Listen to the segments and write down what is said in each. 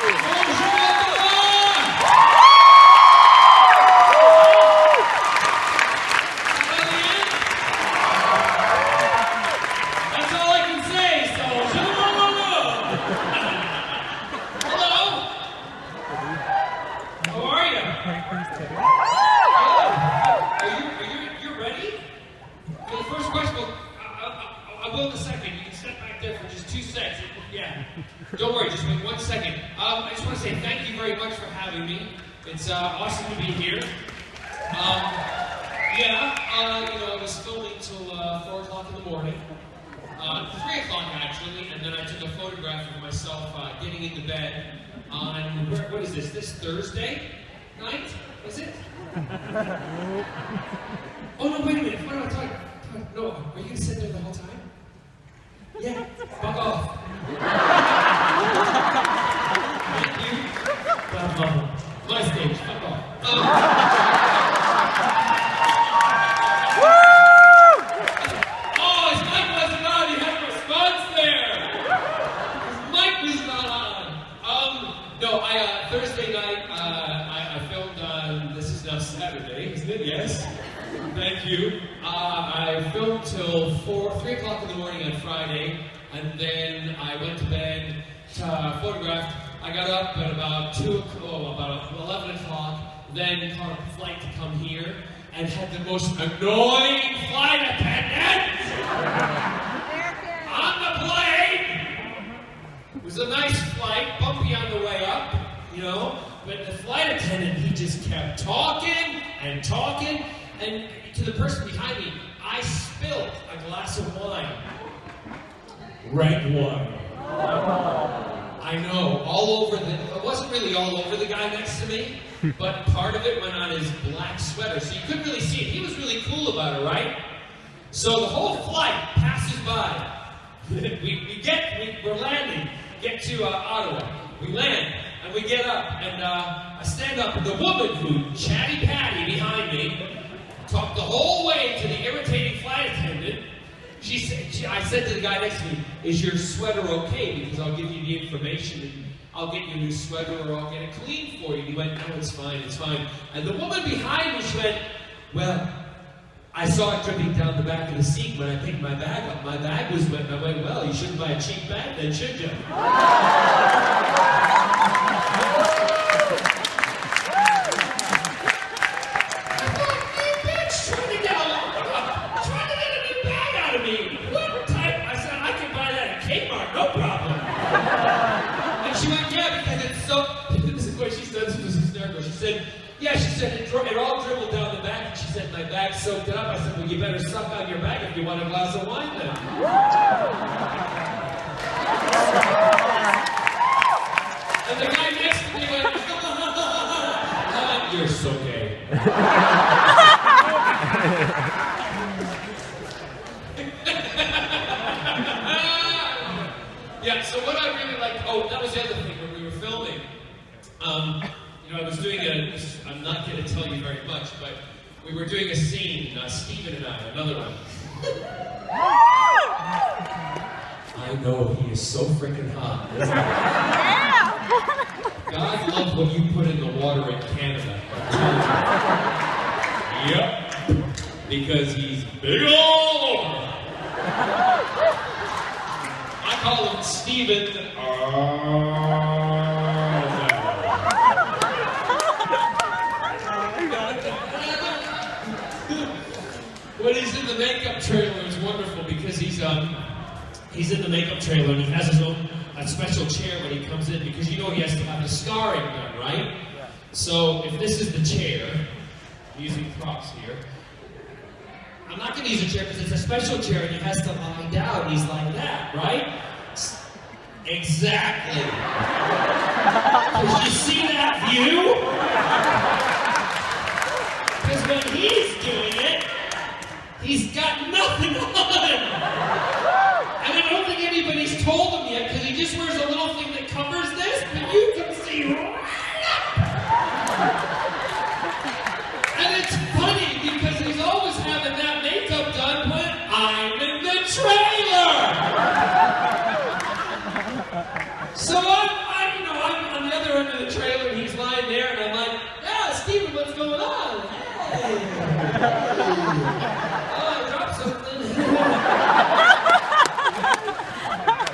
That's all I can say, so hello. How are you? Are you ready? For the first question, I will in a second. You can step back there for just 2 seconds. Yeah. Don't worry, just wait 1 second. I just want to say thank you very much for having me. It's awesome to be here. I was filming till 4 o'clock in the morning. 3 o'clock actually, and then I took a photograph of myself getting into bed on, what is this? This Thursday night? Is it? Oh no, wait a minute. What am I talking? No, are you going to sit there the whole time? Yeah, fuck off. Thank you. My stage, fuck off. Oh, his mic wasn't on. He had a response there. His mic was not on. Thursday night, I filmed, this is now Saturday, isn't it? Yes. Thank you. I filmed till 3 o'clock in the morning on Friday, and then I went to bed, photographed. I got up at about 11 o'clock, then caught a flight to come here, and had the most annoying flight attendant on the plane. It was a nice flight, bumpy on the way up, but the flight attendant, he just kept talking, and to the person behind me, I spilled a glass of wine. Red wine. I know, it wasn't really all over the guy next to me, but part of it went on his black sweater, so you couldn't really see it. He was really cool about it, right? So the whole flight passes by. We're landing, get to Ottawa. We land, and we get up, and I stand up, and the woman who, Chatty Patty behind me, talked the whole way to the irritating flight attendant. I said to the guy next to me, is your sweater okay? Because I'll give you the information and I'll get you a new sweater or I'll get it clean for you. And he went, no, it's fine, it's fine. And the woman behind me, she went, well, I saw it dripping down the back of the seat when I picked my bag up. My bag was wet. And I went, well, you shouldn't buy a cheap bag then, should you? No problem. And she went, yeah, because it's so, this is what she said, this was hysterical. She said, it all dribbled down the back, and she said, my bag soaked up. I said, well, you better suck on your bag if you want a glass of wine then. And the guy next to me went, you're so gay. Yeah, so what I really liked, that was the other thing when we were filming. I was doing I'm not going to tell you very much, but we were doing a scene, Steven and I, another one. I know, he is so freaking hot, isn't he? God loves what you put in the water in Canada. Yep, because he's big all over. I call him Steven. When he's in the makeup trailer, it's wonderful because he's in the makeup trailer and he has his own special chair when he comes in because he has to have the scarring done, right? Yeah. So if this is the chair, I'm using props here. I'm not going to use a chair because it's a special chair and he has to lie down. He's like that, right? Exactly. Did you see that view? Because when he's doing it, he's got nothing on. And I don't think anybody's told him yet because he just wears a little thing that covers this, but you can see right up. And it's funny because he's always having that makeup done when I'm in the trailer. So I'm on the other her into the trailer, and he's lying there, and I'm like, yeah, Steven, what's going on? Hey. Oh, I dropped something.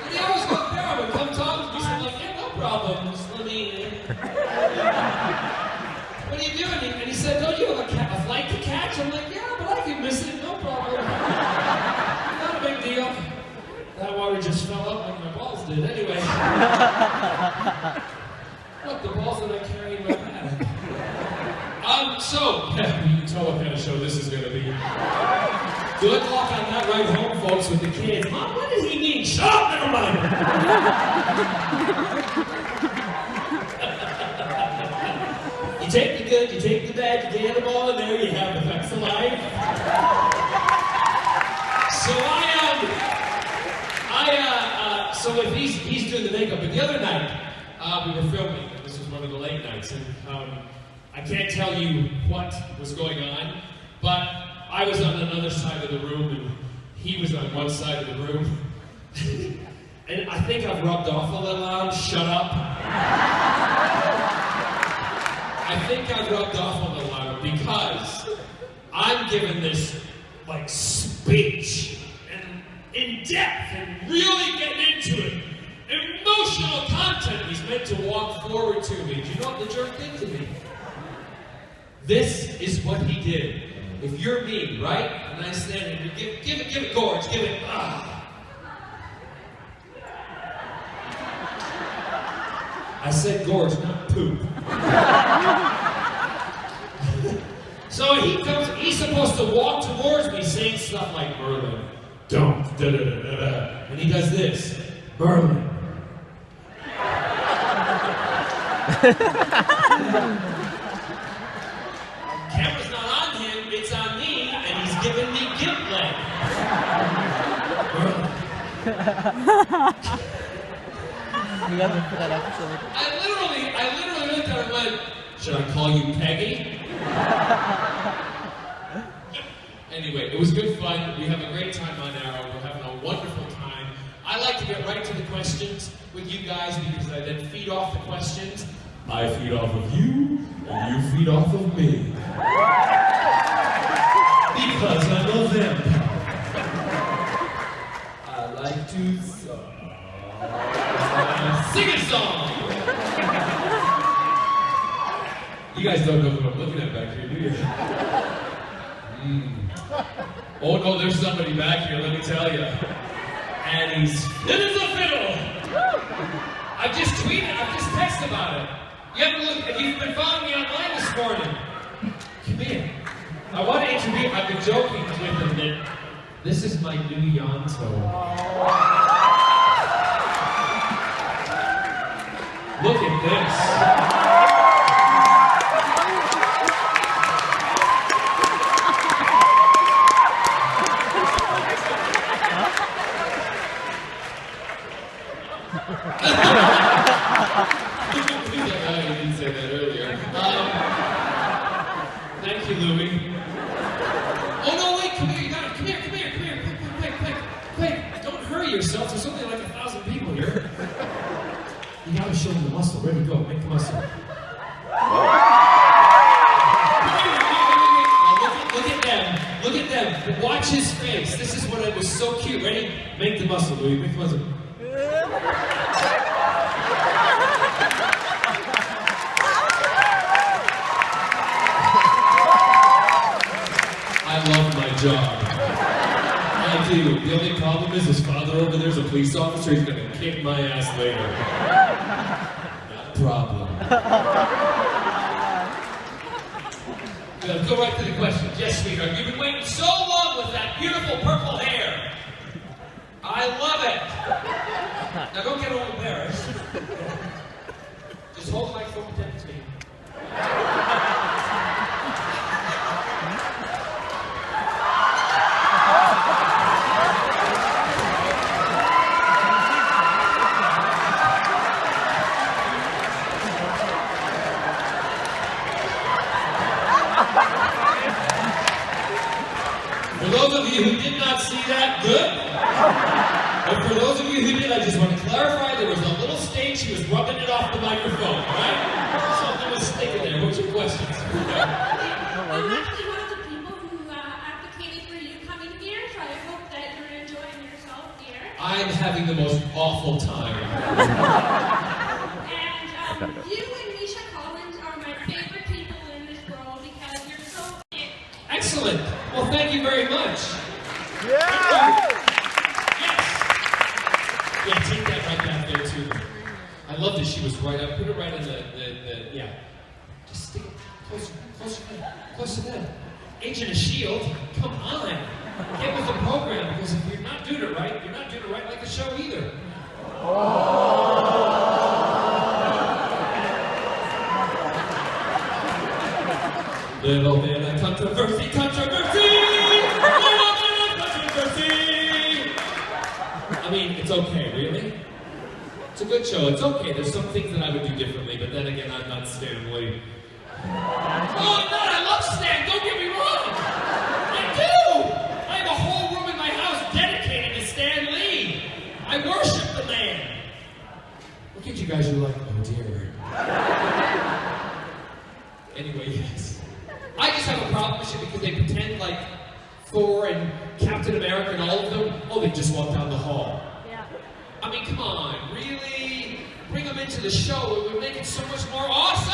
He always goes, Barrowman, come talk to me. So I'm like, yeah, no problem. Just let me... What are you doing? And he said, don't you have a flight to catch? I'm like, yeah, but I can miss it, no problem. Not a big deal. That water just fell up like my balls did. Anyway. Look, the balls that I carry in my bag. So, you can tell what kind of show this is going to be. Good luck on that ride home, folks, with the kids. Mom, what does he mean? Shut up, never mind. You take the good, you take the bad, you get them all in there, you have the facts of life. So if he's doing the makeup, but the other night, we were filming, and this was one of the late nights, and I can't tell you what was going on, but I was on another side of the room, and he was on one side of the room. And I think I've rubbed off a little on him. Shut up. I think I've rubbed off a little on him because I'm giving this, like, speech, and in depth, and really getting into it. Emotional content he's meant to walk forward to me. Do you know what the jerk did to me? This is what he did. If you're me, right? And I stand there, give it, Gorge, give it, I said gorge, not poop. So he's supposed to walk towards me saying stuff like, Merlin, don't, da-da-da-da-da. And he does this, Merlin. Camera's not on him, it's on me, and he's giving me guilt leg. I literally looked at her and went, should I call you Peggy? Anyway, it was good fun. We have a great time on Arrow. We're having a wonderful time. I like to get right to the questions with you guys because I then feed off the questions. I feed off of you, and you feed off of me. Because I love them. I like to sing a song! You guys don't know who I'm looking at back here, do you? Oh no, there's somebody back here, let me tell you. And he's fit as a fiddle! I've just texted about it. You haven't looked, if you've been following me online this morning, come here. I want to introduce, I've been joking with him that this is my new Yonto. Look at this. I didn't say that earlier. Thank you, Louie. Oh no, wait, come here, you got it. Come here, quick. Don't hurry yourself, there's only like 1,000 people here. You gotta show them the muscle. Ready, go. Make the muscle. Now, look at them. Watch his face. This is what it was so cute. Ready? Make the muscle, Louie. Make the muscle. I love my job. I do. The only problem is his father over there is a police officer. He's gonna kick my ass later. Not a problem. Go right to the question. Yes, sweetheart. You've been waiting so long with that beautiful purple hair. I love it. Now don't get all embarrassed. Just hold the microphone and pretend it's me. For those of you who did not see that, good. But for those of you of you who did, I just want to clarify, there was a little stain, she was rubbing it off the microphone, right? Something was sticking there. What's your questions? I'm actually one of the people who advocated for you coming here, so I hope that you're enjoying yourself here. I'm having the most awful time. And you and Misha Collins are my favorite people in this world because you're so Excellent. Well, thank you very much. Yeah! Yeah, take that right back there too. I love that she was right up. Put it right in the yeah. Just stick it closer to that. Agent of S.H.I.E.L.D., come on. Get with the program, because if you're not doing it right, you're not doing it right like the show either. Little bit of controversy. I mean, it's okay, really? It's a good show, it's okay. There's some things that I would do differently, but then again, I'm not Stan Lee. Oh, I'm not, I love Stan, don't get me wrong! I do! I have a whole room in my house dedicated to Stan Lee. I worship the man. Look at you guys, you're like, oh dear. Anyway, yes. I just have a problem with it because they pretend like Thor and Captain America and all of them, oh, they just walk down the hall. Yeah. I mean, come on, really? Bring them into the show, it would make it so much more awesome!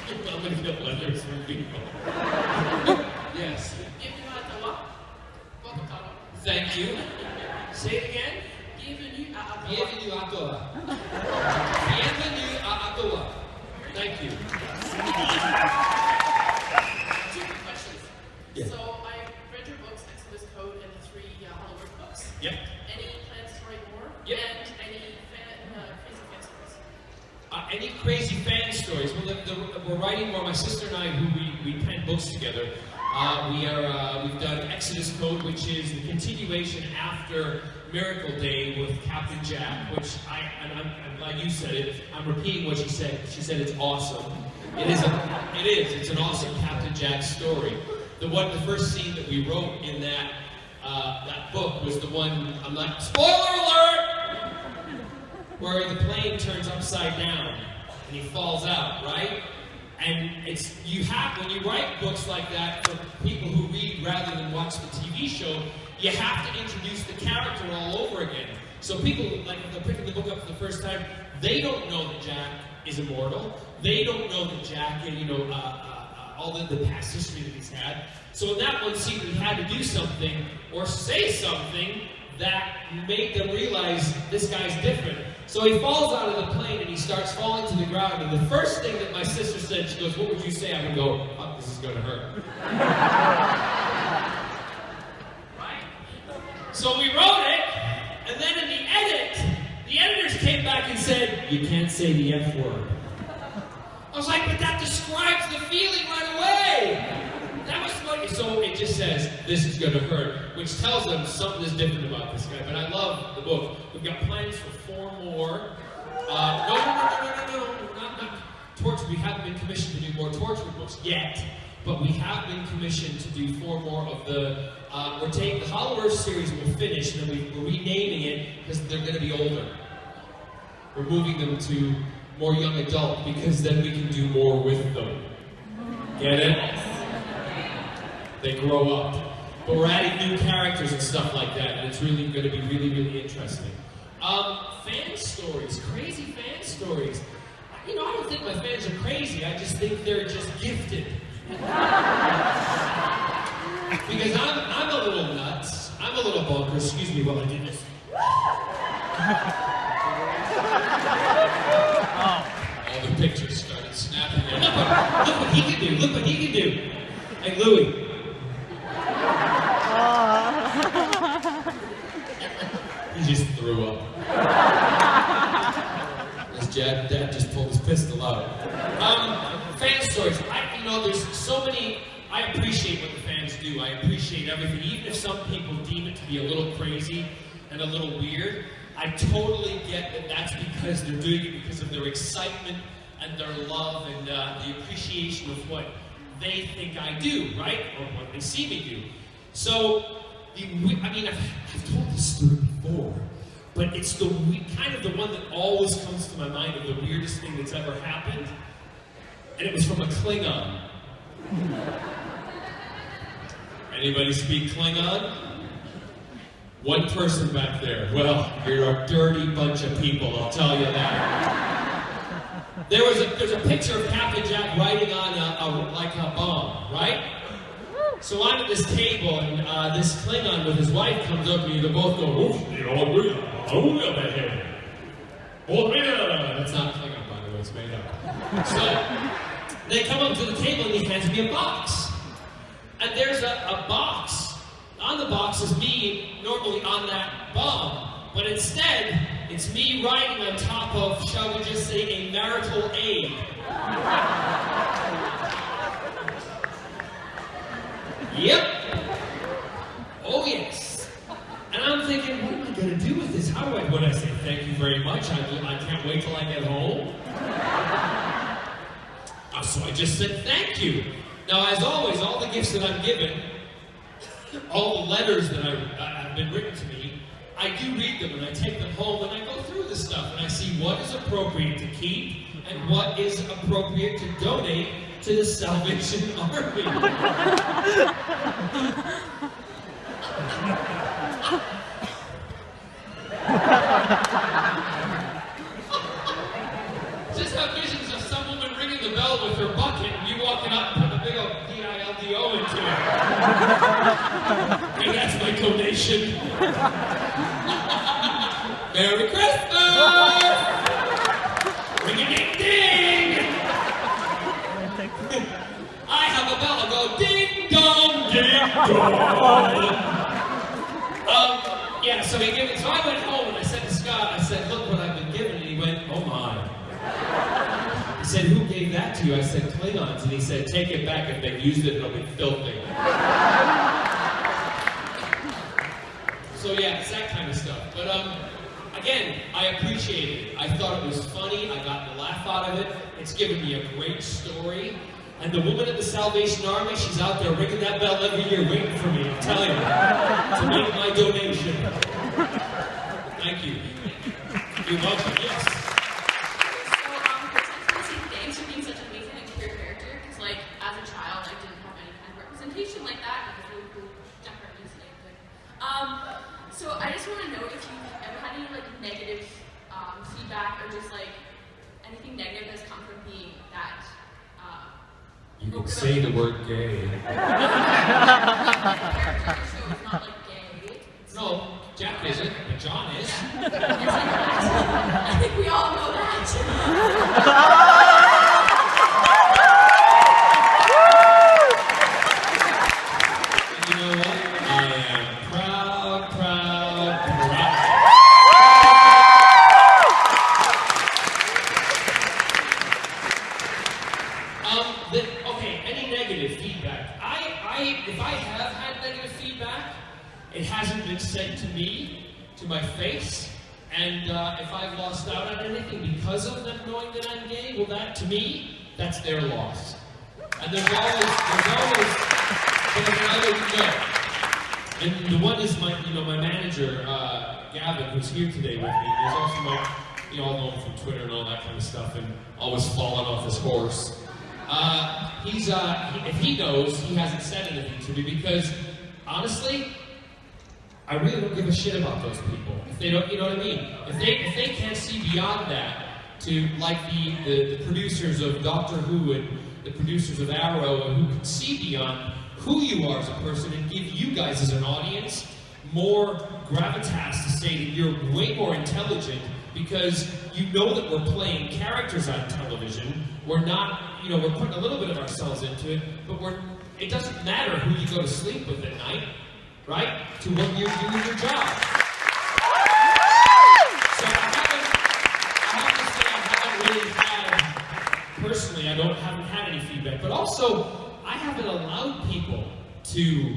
I'm gonna get letters from people. Yes. Thank you. Say it again. Bienvenue à Ottawa. Bienvenue à Ottawa. Thank you. Two quick questions. Yeah. So I read your books, Exodus Code, and the 3 Hollywood books. Yep. Any plans to write more? Yep. And any crazy fan stories? Any crazy fan stories? Well, we're writing more. My sister and I, who we pen books together, we've done Exodus Code, which is the continuation after Miracle Day with Captain Jack, which I'm glad you said it. I'm repeating what she said. She said it's awesome. It is. It's an awesome Captain Jack story. The first scene that we wrote in that book was the one. I'm not. Spoiler alert! Where the plane turns upside down and he falls out, right? And when you write books like that for people who read rather than watch the TV show, you have to introduce the character all over again. So people, like, if they're picking the book up for the first time, they don't know that Jack is immortal. They don't know that Jack, all the past history that he's had. So in that one scene, we had to do something or say something that made them realize this guy's different. So he falls out of the plane and he starts falling to the ground. And the first thing that my sister said, she goes, "What would you say?" I would go, "Oh, this is going to hurt." Right? So we wrote it, and then in the edit, the editors came back and said, "You can't say the F word." I was like, "But that describes the feeling right away." That was funny. So it just says, "This is going to hurt," which tells them something is different about this guy. But I love the book. We've got plans for 4 more. No, not Torture. We haven't been commissioned to do more Torture books yet, but we have been commissioned to do 4 more of the. The Hollow series will finish, and then we're renaming it because they're going to be older. We're moving them to more young adult because then we can do more with them. Get it? They grow up. But we're adding new characters and stuff like that, and it's really going to be really, really interesting. Fan stories, crazy fan stories. I don't think my fans are crazy, I just think they're just gifted. Because I'm a little nuts, I'm a little bonkers, excuse me while I do this. All the pictures started snapping there. Look what he can do, look what he can do. Hey, Louie. He just threw up. His dad just pulled his pistol out. Fan stories. There's so many. I appreciate what the fans do. I appreciate everything. Even if some people deem it to be a little crazy and a little weird, I totally get that that's because they're doing it because of their excitement and their love and the appreciation of what they think I do, right? Or what they see me do. So, I've told this story before, but it's kind of the one that always comes to my mind of the weirdest thing that's ever happened. And it was from a Klingon. Anybody speak Klingon? One person back there. Well, you're a dirty bunch of people, I'll tell you that. There's a picture of Captain Jack riding on a bomb, right? So I'm at this table, and this Klingon with his wife comes up, and they both go, that's not Klingon, by the way, it's made up. So they come up to the table, and he hands me a box. And there's a box. On the box is me, normally on that bomb. But instead, it's me riding on top of, shall we just say, a marital aid. Yep. Oh, yes. And I'm thinking, what am I going to do with this? How do I, when I say thank you very much, I can't wait till I get home. So I just said thank you. Now, as always, all the gifts that I'm given, all the letters that have been written to me, I do read them and I take them home and I go through this stuff and I see what is appropriate to keep and what is appropriate to donate to the Salvation Army. Just have visions of some woman ringing the bell with her bucket and you walking up and putting a big old DILDO into it. And that's my donation. Merry Christmas! Ring-a-ding-ding! I have a bell, I go ding-dong, ding-dong! Yeah, so I went home and I said to Scott, I said, look what I've been given, and he went, oh my. He said, who gave that to you? I said, Klingons, and he said, take it back, if they've used it, it'll be filthy. So yeah, it's that kind of stuff. But again, I appreciate it. I thought it was funny, I got the laugh out of it, it's given me a great story. And the woman at the Salvation Army, she's out there ringing that bell every year waiting for me, I'm telling you, to make my donation. Thank you. You're welcome, yes. So, thanks for being such an amazing and queer character, because, like, as a child, I didn't have any kind of representation like that, because we definitely say good. So I just want to know if you've ever had any, like, negative feedback, or just, like, anything negative that's come from being that, you can say the word gay. No, Jack isn't, but John is. I think we all know that. And you know what? I am proud, proud, proud. Okay, any negative feedback? If I have had negative feedback, it hasn't been sent to me, to my face, and if I've lost out on anything because of them knowing that I'm gay, well, that, to me, that's their loss. And there's always, but I don't know. And the one is my manager, Gavin, who's here today with me. There's also you all know him from Twitter and all that kind of stuff, and always falling off his horse. If he knows, he hasn't said anything to me because, honestly, I really don't give a shit about those people. If they don't, you know what I mean? If they can't see beyond that, to like the producers of Doctor Who and the producers of Arrow, and who can see beyond who you are as a person and give you guys as an audience more gravitas to say that you're way more intelligent because you know that we're playing characters on television. We're not, we're putting a little bit of ourselves into it, but it doesn't matter who you go to sleep with at night, right? To what you're doing your job. So I have to say I haven't really had, personally, I haven't had any feedback, but also I haven't allowed people to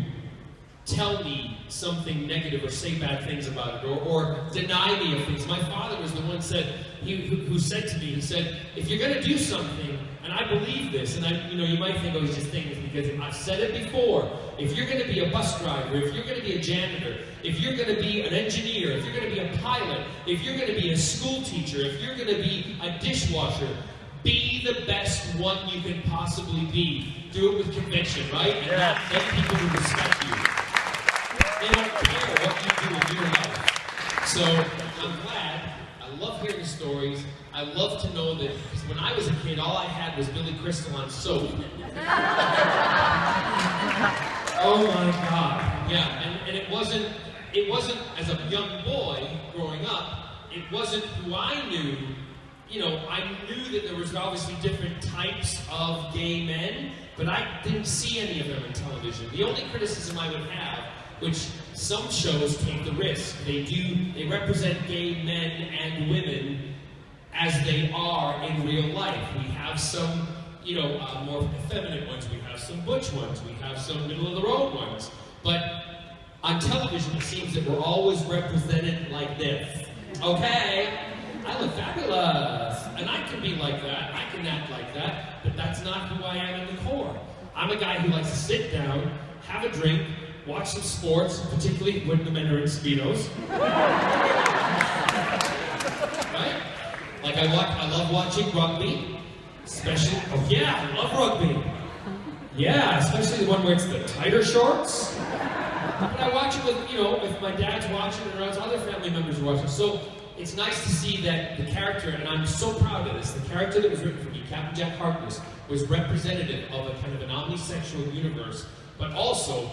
tell me something negative or say bad things about it or deny me of things. My father was the one who said to me, he said, if you're going to do something, and I believe this, and you might think, oh, he's just thinking this because I've said it before. If you're going to be a bus driver, if you're going to be a janitor, if you're going to be an engineer, if you're going to be a pilot, if you're going to be a school teacher, if you're going to be a dishwasher, be the best one you can possibly be. Do it with conviction, right? And let people who respect you. They don't care what you do in your life. So I'm glad. I love hearing stories. I love to know that, because when I was a kid, all I had was Billy Crystal on soap. Oh my God. Yeah, and it wasn't as a young boy growing up, it wasn't who I knew. I knew that there was obviously different types of gay men, but I didn't see any of them on television. The only criticism I would have, which some shows take the risk, they represent gay men and women as they are in real life. We have some, more effeminate ones, we have some butch ones, we have some middle-of-the-road ones, but on television it seems that we're always represented like this. Okay? I look fabulous, and I can be like that, I can act like that, but that's not who I am in the core. I'm a guy who likes to sit down, have a drink, watch some sports, particularly when the men are in Speedos. Right? Like I love watching rugby, especially, I love rugby. Yeah, especially the one where it's the tighter shorts. But I watch it with, if my dad's watching or other family members are watching. So it's nice to see that the character, and I'm so proud of this, the character that was written for me, Captain Jack Harkness, was representative of a kind of an omnisexual universe, but also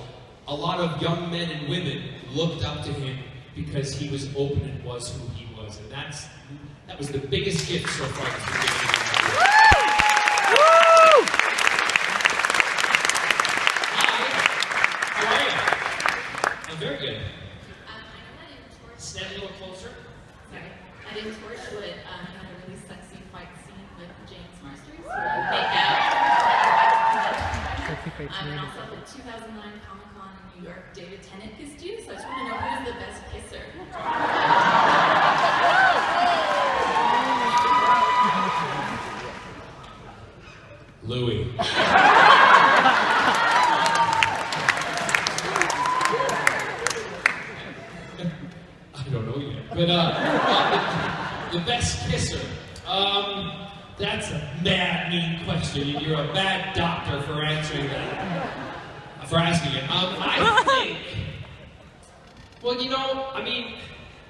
a lot of young men and women looked up to him because he was open and was who he was. And that was the biggest gift so far that's been given to me. Hi, how are you? I'm very good. I know I didn't torch. Stand a little closer. Sorry, I didn't torch, but had a really sexy fight scene with James Marsters. Make out. And also the 2009 Comic-Con in New York David Tennant kissed you, so I just want to know who's the best kisser. Louis. I don't know yet, but the best kisser. That's a bad, mean question. You're a bad doctor for answering that, for asking it. I think, well,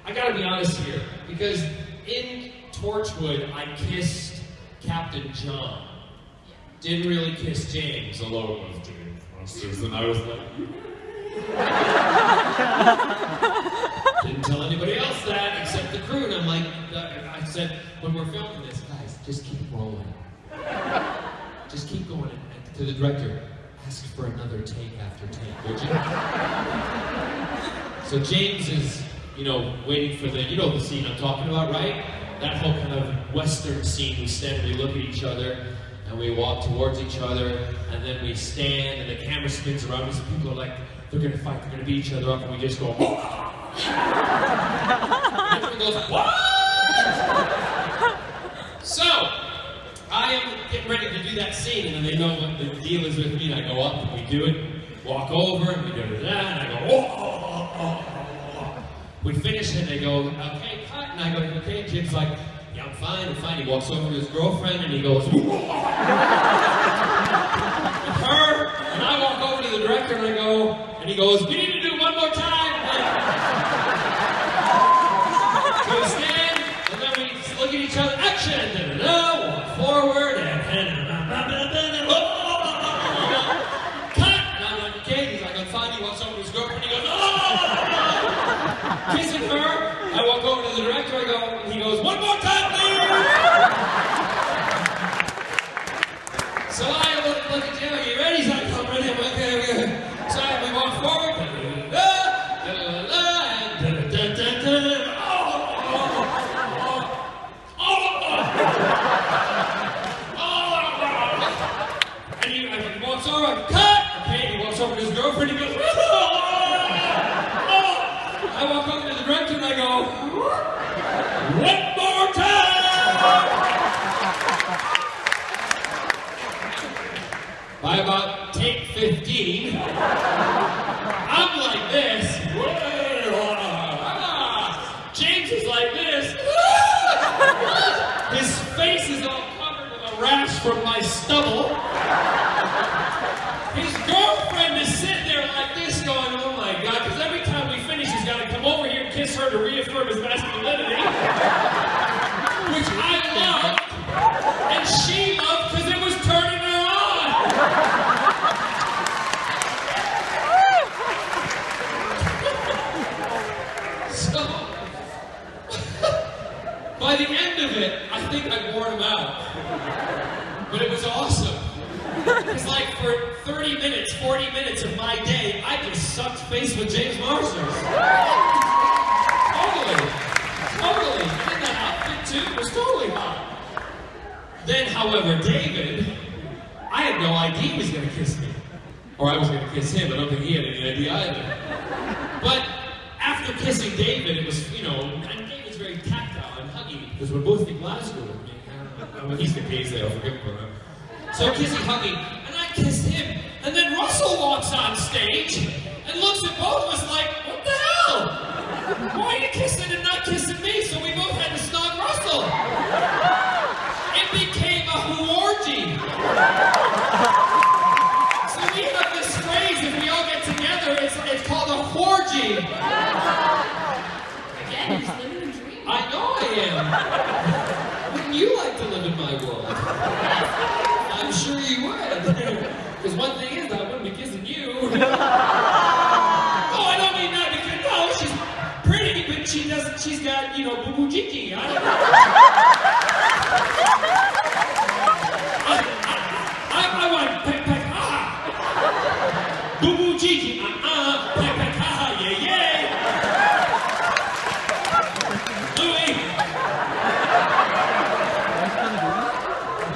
I gotta be honest here, because in Torchwood, I kissed Captain John. Didn't really kiss James, although it was James Monsters, and I was like, didn't tell anybody else that except the crew, and I'm like, I said, when we're filming this, guys, just keep rolling. Just keep going, and to the director, ask for another take after take, would you? So James is, waiting for the scene I'm talking about, right? That whole kind of Western scene, we stand and we look at each other, and we walk towards each other, and then we stand, and the camera spins around us, and people are like, they're gonna fight, they're gonna beat each other up, and we just go, and everyone goes, what? So, I am getting ready to do that scene, and then they know what the deal is with me, and I go up, and we do it, walk over, and we do that, and I go, we finish it, and they go, okay, cut, and I go, okay, and Jim's like, yeah, I'm fine. He walks over to his girlfriend, and he goes, with her, and I walk over to the director, and I go, and he goes, we need to do one more time. So we stand, and then we look at each other, action, walk forward, and cut, and I'm like, okay, he's like, I'm fine. He walks over to his girlfriend, he goes, kissing her. I walk over to the director, I go, and he goes, one more time, please! So I look at Jim, are you ready? He's like, I'm ready. I'm like, okay. So we walk forward, and he walks over, cut! Okay, he walks over to his girlfriend, he goes, I walk over to the director and I go, one more time! By about take 15, I'm like this. James is like this. His face is all covered with a rash from my stubble. His girlfriend is sitting there like this going, oh my God, because every time we finish, he's got to come over here and kiss her to reaffirm his masculinity. Which I loved, and she loved because it was turning her on. So, by the end of it, I think I wore him out. But it was awesome. It's like for 30 minutes, 40 minutes of my day, I just sucked face with James Marshall. Totally. And that outfit too was totally hot. Then, however, David, I had no idea he was going to kiss me. Or I was going to kiss him. I don't think he had any idea either. But after kissing David, it was, and David's very tactile and huggy because we're both in Glasgow. He's the case there, I'll forgive him for that. So kissy huggy, and I kissed him, and then Russell walks on stage and looks at both of us like, what the hell? Why are you kissing and not kissing me? So we both had to snog Russell. It became a orgy. So we have this phrase, if we all get together, it's called a orgy. Again, he's living the dream. I know I am. Wouldn't you like to live in my world? I'm sure you would. Because one thing is, I wouldn't be kissing you. Oh, I don't mean that because, no, she's pretty, but she's got, boo-boo jiki. I want peck, peck, ha-ha. Boo-boo jiki, peck, peck, ha-ha, yeah, yeah.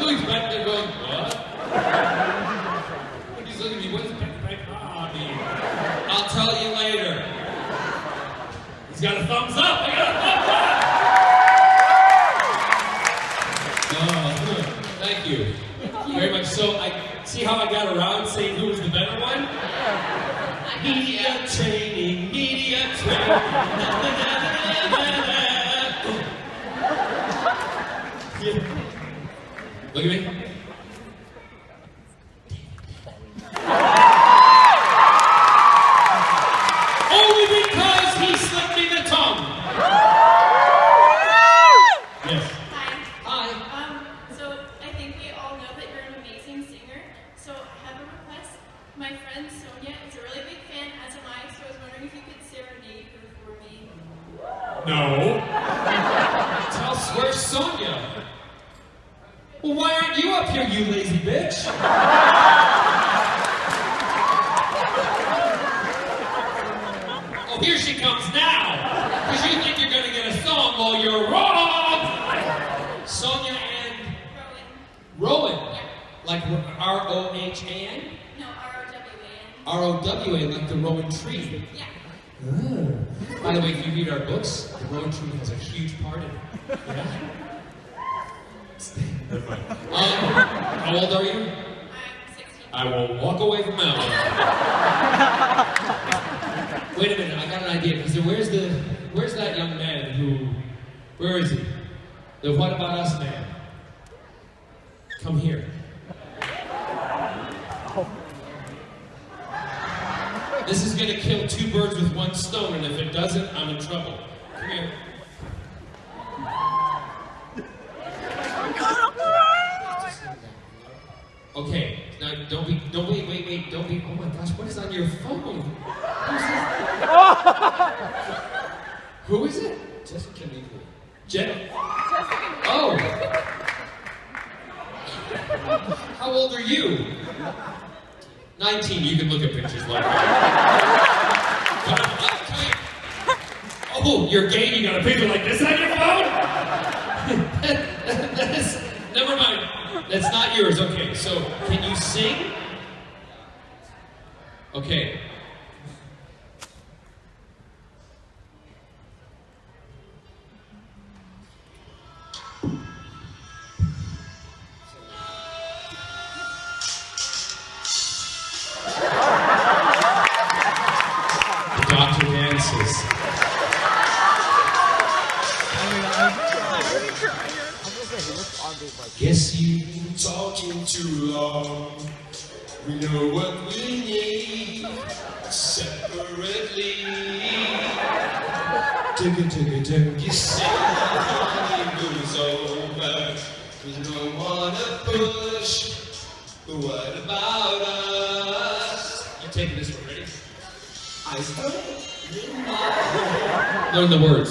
Louis back there going, what? He's looking at me, what does peck, peck, ha-ha mean? I'll tell you later. He's got a thumbs up, I got a thumbs up! Oh, thank you. Very much so. I see how I got around saying who was the better one? Media training. Look at me. Only because he slipped me the tongue. Yes. Hi. So I think we all know that you're an amazing singer. So I have a request. My friend Sonia is a really big fan, as am I, so I was wondering if you could serenade her for me. No. Where's Sonia? Well, why aren't you up here, you lazy bitch? Oh, here she comes now. Because you think you're going to get a song. Well, you're wrong. Sonia and Rowan. Yeah. Like R-O-H-A-N? No, R-O-W-A-N. R-O-W-A, like the Rowan tree. Yeah. Oh. By the way, if you read our books, the Rowan tree has a huge part in it. Yeah? How old are you? I'm 16. I will walk away from that one. Wait a minute, I got an idea. Because where's that young man where is he? The What About Us man? Come here. This is gonna kill two birds with one stone, and if it doesn't, I'm in trouble. Come here. Okay, now don't wait, don't be, oh my gosh, what is on your phone? Who is it? Jessica Nicole. Oh! How old are you? 19, you can look at pictures like that. Oh, you're gay, you got a picture like this on your phone? Never mind. That's not yours. Okay, so can you sing? Okay. We know what we need separately. You say the moves over. We don't wanna push. But what about us? You taking this one, ready? I learn the words.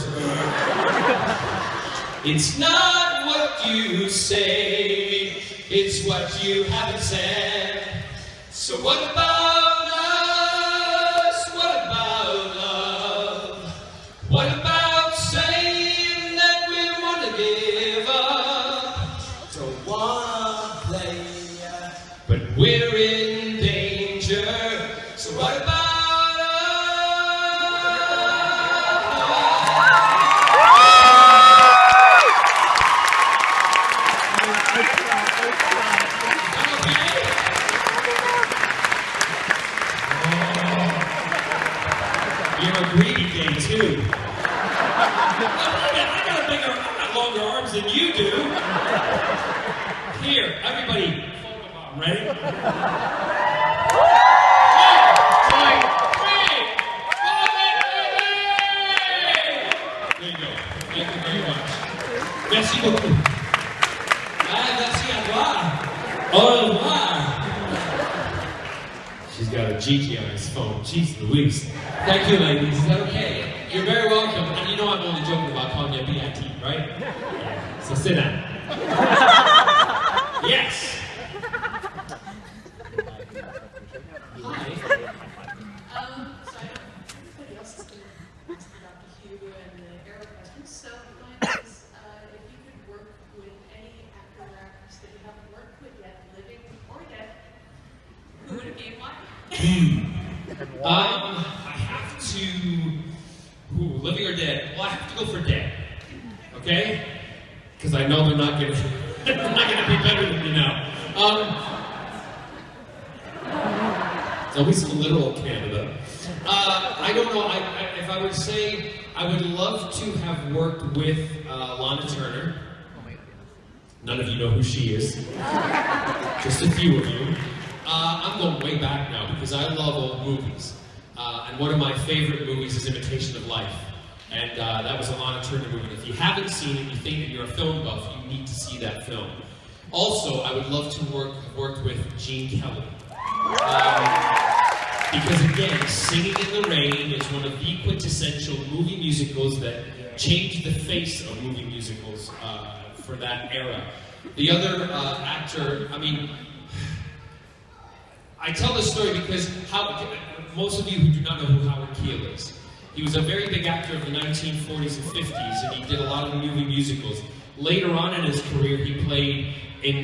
It's not what you say, it's what you haven't said. So what about us? What about love? What about saying that we want to give up? Don't wanna play, but we're in danger. So what about You're a greedy game too. I got longer arms than you do. Here, everybody, photobomb, ready? 1, 2, 3, 4, 5, 6. There you go. Thank you very much. Merci beaucoup. Merci à toi. Au revoir. He's got a Gigi on his phone. Jeez Louise. Thank you, ladies. Is that okay? You're very welcome. And you know I'm only joking about calling you a BIT, right? Yeah. So sit down. Yes. Hi. So I know everybody else is going to ask about the Hugh and the Arrow questions. So mine is, if you could work with any actor or actress that you haven't worked with yet, living or dead, who would it be and why? I have to, living or dead? Well, I have to go for dead. Okay? Because I know they're not gonna be better than me now. It's always a literal Canada. I don't know. If I would say, I would love to have worked with Lana Turner. None of you know who she is. Just a few of you. I'm going way back now because I love old movies. And one of my favorite movies is Imitation of Life. And that was a Lana Turner movie. And if you haven't seen it, you think that you're a film buff, you need to see that film. Also, I would love to have worked with Gene Kelly. Because again, Singing in the Rain is one of the quintessential movie musicals that changed the face of movie musicals for that era. The other actor, I tell this story because most of you who do not know who Howard Keel is. He was a very big actor of the 1940s and 50s, and he did a lot of movie musicals. Later on in his career, he played in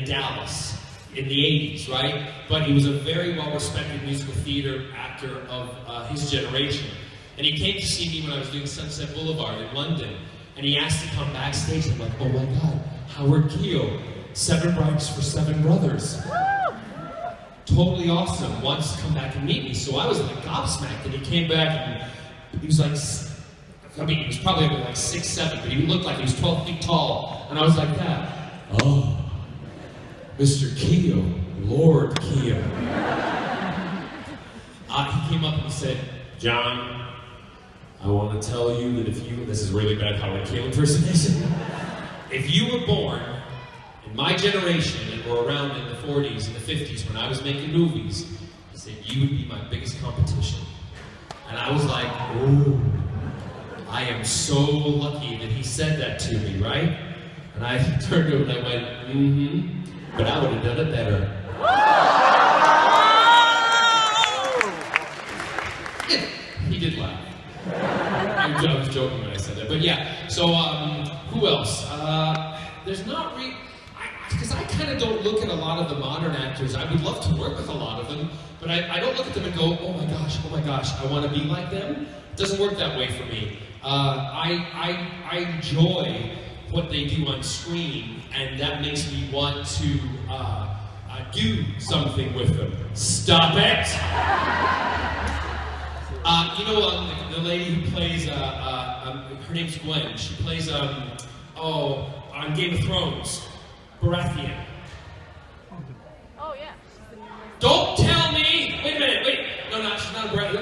Dallas in the 80s, right? But he was a very well-respected musical theater actor of his generation. And he came to see me when I was doing Sunset Boulevard in London, and he asked to come backstage. I'm like, oh my God, Howard Keel, 7 Brides for 7 Brothers. Totally awesome, wants to come back and meet me. So I was like gobsmacked, and he came back and he was like, he was probably like 6'7", but he looked like he was 12 feet tall. And I was like that. Oh, Mr. Keel, Lord Keel. He came up and he said, John, I want to tell you that this is really bad Howard Keel impersonation. If you were born in my generation and were around in the 40s and the 50s when I was making movies, he said, you would be my biggest competition. And I was like, ooh, I am so lucky that he said that to me, right? And I turned to him and I went, mm-hmm, but I would have done it better. He did laugh. I was joking when I said that. But yeah, so who else? There's not really, because I kind of don't look at a lot of the modern actors. I would love to work with a lot of them, but I don't look at them and go, oh my gosh, I want to be like them. It doesn't work that way for me. I enjoy what they do on screen, and that makes me want to do something with them. Stop it! The lady who plays, her name's Gwen. She plays, on Game of Thrones, Baratheon. Oh, yeah. Don't tell me. Wait a minute. Wait. No, she's not a bride.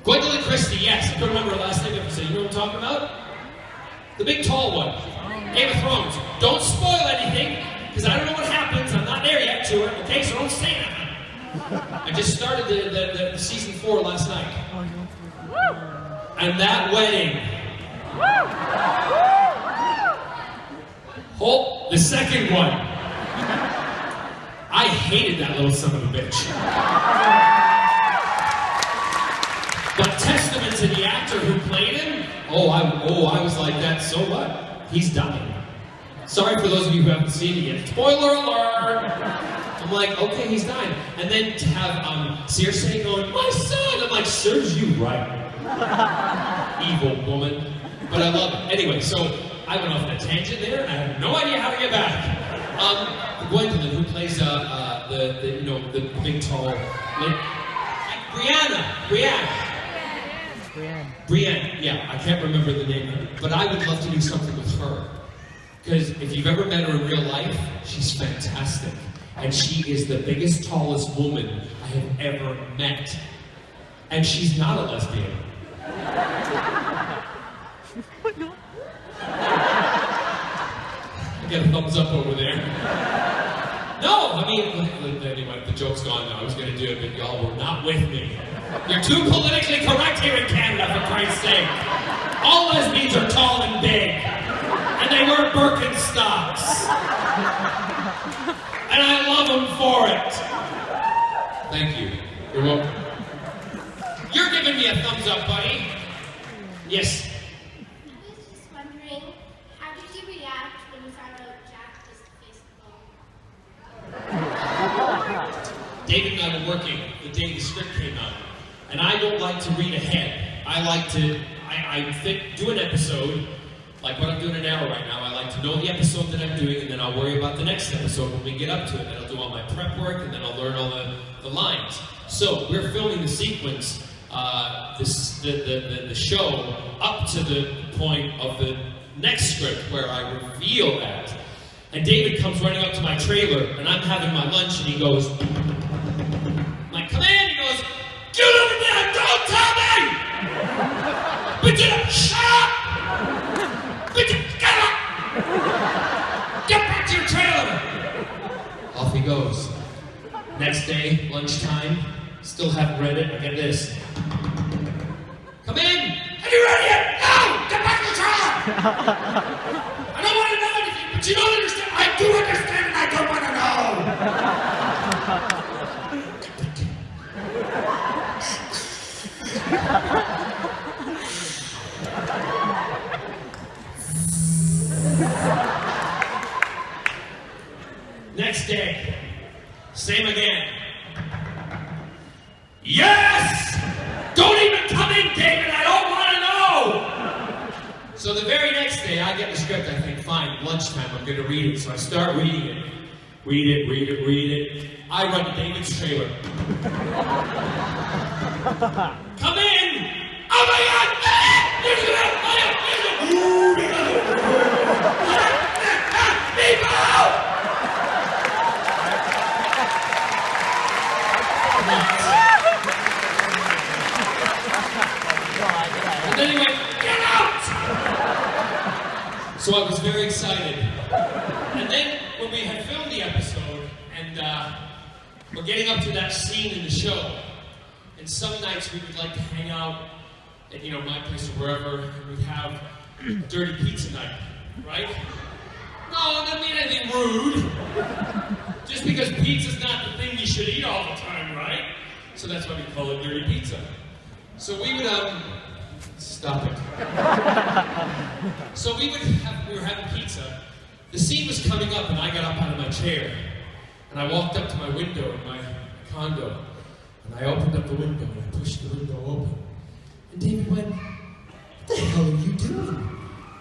Gwendolyn Christie, yes. I couldn't remember her last name. If you say, you know what I'm talking about? The big tall one. Game of Thrones. Don't spoil anything, because I don't know what happens. I'm not there yet to her. Okay, so don't say nothing. I just started the season 4 last night. And that wedding. Oh, the second one. I hated that little son of a bitch. But testament to the actor who played him, I was like that, so what? He's dying. Sorry for those of you who haven't seen it yet. Spoiler alert! I'm like, okay, he's dying. And then to have Circe going, my son! I'm like, serves you right. Evil woman. But I love it. Anyway, so I went off on a tangent there, and I have no idea how to get back. Gwendolyn, who plays the big tall, Brienne, yeah, I can't remember the name, but I would love to do something with her. Because if you've ever met her in real life, she's fantastic. And she is the biggest, tallest woman I have ever met. And she's not a lesbian. I get a thumbs up over there. No, I mean, anyway, the joke's gone now. I was going to do it, but y'all were not with me. You're too politically correct here in Canada, for Christ's sake. All lesbians are tall and big. And they wear Birkenstocks. And I love them for it. Thank you. You're welcome. You're giving me a thumbs up, buddy. Yes. I was just wondering, how did you react when you found out Jack was the face of the David and I were working the day the script came out. And I don't like to read ahead. I like to, do an episode, like what I'm doing an hour right now. I like to know the episode that I'm doing, and then I'll worry about the next episode when we get up to it. Then I'll do all my prep work, and then I'll learn all the lines. So we're filming the sequence, the show, up to the point of the next script where I reveal that. And David comes running up to my trailer, and I'm having my lunch, and he goes, I'm like, come in, he goes, get over there, don't tell me! Bitch, shut up! Bitch, get up! Get back to your trailer! Off he goes. Next day, lunchtime, still haven't read it, I get this. Come in! Have you read it yet? No! Get back to the trailer! I don't want to know anything, but you don't understand. I do understand, and I don't want to know! Next day, same again. Yes! Don't even come in, David, I don't want to know! So the very next day, I get the script, I think, fine, lunchtime, I'm going to read it. So I start reading it. Read it. I run to David's trailer. Come in! Oh my God! And then he went, get out! So I was very excited. And then when we had filmed the episode, and we're getting up to that scene in the show, and some nights we would like to hang out at, my place or wherever, and we'd have a dirty pizza night, right? No, it doesn't mean anything rude. Just because pizza's not the thing you should eat all the time, right? So that's why we call it dirty pizza. So we would, stop it. So we were having pizza. The scene was coming up, and I got up out of my chair, and I walked up to my window in my condo, and I opened up the window, and I pushed the window open. And David went, what the hell are you doing?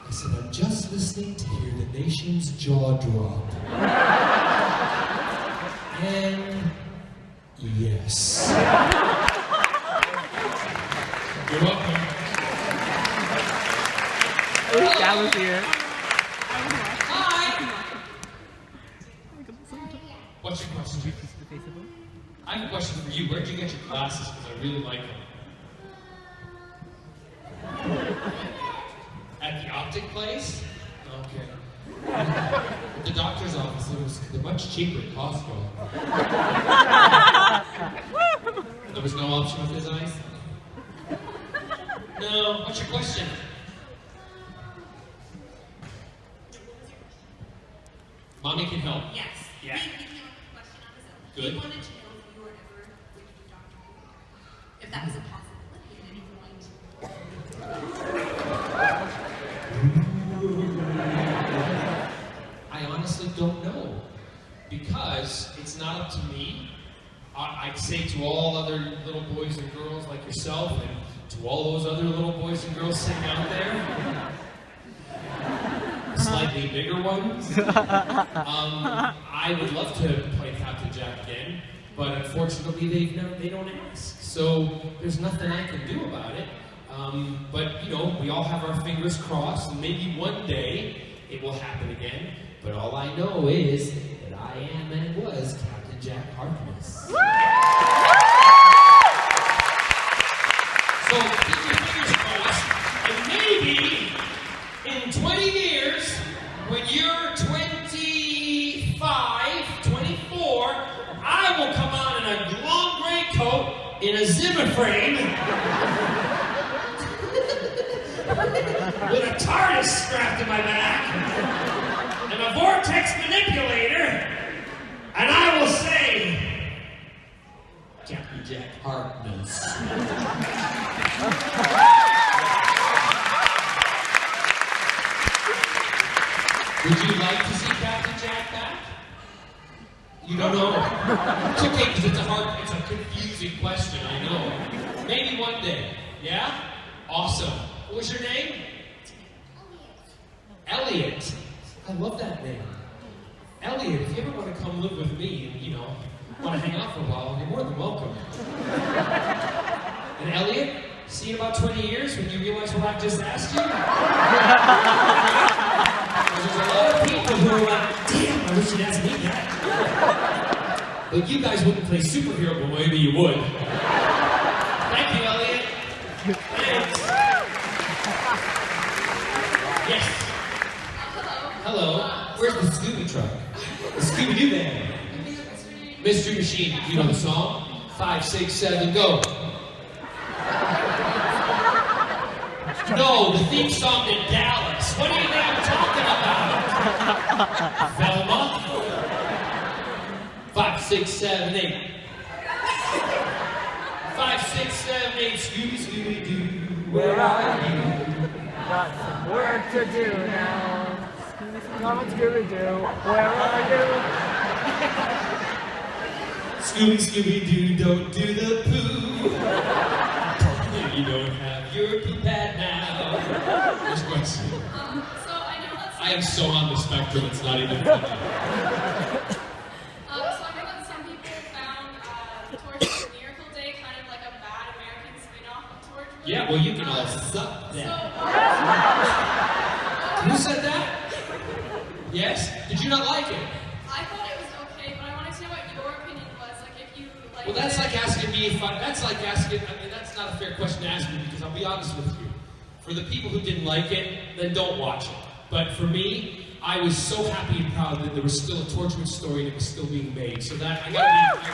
I said, I'm just listening to hear the nation's jaw drop. And yes. You're welcome. I wish Dad was here. Hi! question. I have a question for you. Where'd you get your glasses? Because I really like them. At the optic place? Okay. At the doctor's office, they're much cheaper at Costco. There was no option with his eyes? No. What's your question? Mommy can help. Yes. Yeah. He came up with a question on his own. Good. He wanted to know if you were ever going to do Dr. Who. If that was a possibility at any point. I honestly don't know. Because it's not up to me. I'd say to all other little boys and girls like yourself, and to all those other little boys and girls sitting out there, slightly bigger ones, I would love to play Captain Jack again, but unfortunately they don't ask. So there's nothing I can do about it. But you know, we all have our fingers crossed, and maybe one day it will happen again. But all I know is that I am and was Captain Jack Harkness. So keep your fingers crossed, and maybe in 20 years, when you're 25, 24, I will come on in a long gray coat, in a Zimmer frame, with a TARDIS strapped to my back, and a vortex manipulator, and I will say, Captain Jack Harkness. Would you like to see Captain Jack back? You don't know? It's okay, because it's a confusing question, I know. Maybe one day. Yeah? Awesome. What was your name? Elliot. I love that name. Elliot, if you ever want to come live with me and, you know, want to hang out for a while, you're more than welcome. And Elliot, see you in about 20 years when you realize what I just asked you? There's a lot of people who are like, damn, I wish you'd ask me that. But you guys wouldn't play superhero, but maybe you would. Thank you, Elliot. Thanks. Yes. Hello. Where's the Scooby truck? The Scooby-Doo band. Mystery Machine. Do you know the song? 5, 6, 7, go. No, the theme song to Dallas. What do you think I'm talking about? Velma? 5, 6, 7, 8. 5, 6, 7, 8. Scooby, Scooby-Doo. Where are you? Got some work to do now. Come on, Scooby-Doo. Where are you? Scooby, Scooby-Doo, don't do the poo. You don't have your poo pad now. Next question. So I know that I am so on the spectrum, it's not even funny. So I know that some people found Torch for Miracle Day kind of like a bad American spin-off of Torchwood. Yeah, well, you can all suck that. Who said that? Yes? Did you not like it? I thought it was okay, but I wanted to know what your opinion was. Like, if you like. Well, that's like asking me if that's like asking, I mean, that's not a fair question to ask me, because I'll be honest with you. For the people who didn't like it, then don't watch it. But for me, I was so happy and proud that there was still a Torchwood story that was still being made. So that, I gotta be.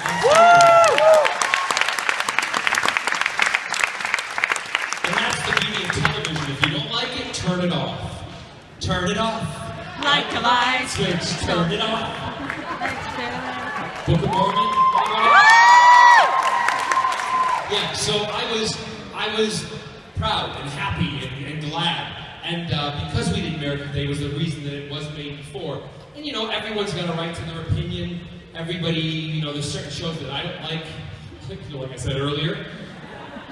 And that's the beauty of television. If you don't like it, turn it off. Turn it off. Like a light Switch, turn it off. Book of Mormon. Yeah, so I was proud and happy and glad. And because we did Miracle Day was the reason that it was made before. And you know, everyone's got a right to their opinion. Everybody, you know, there's certain shows that I don't like, you know, like I said earlier.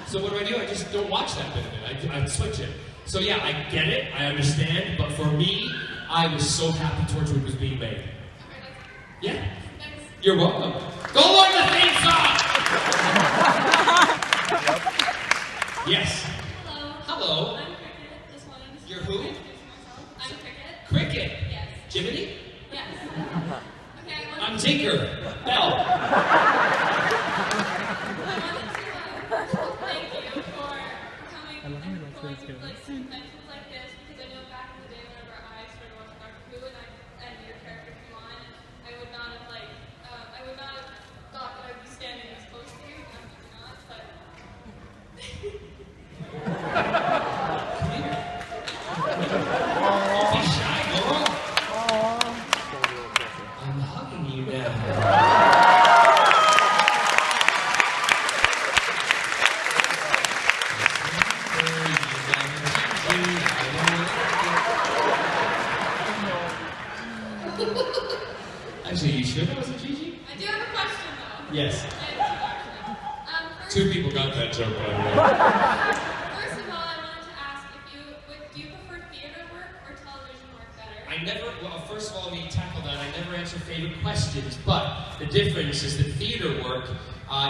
So what do? I just don't watch that bit of it. I switch it. So yeah, I get it, I understand, but for me, I was so happy Torchwood was being made. Yeah? You're welcome. Go learn the theme song! Yes. Hello. Hello. I'm Cricket. Just wanted to You're who? introduce myself. I'm Cricket. Cricket. Yes. Jiminy? Yes. Okay. I'm Tinker. Bell. Yes. Two people got that joke, by the way. First of all, I wanted to ask if do you prefer theater work or television work better? Well, first of all, let me tackle that. I never answer favorite questions, but the difference is that theater work,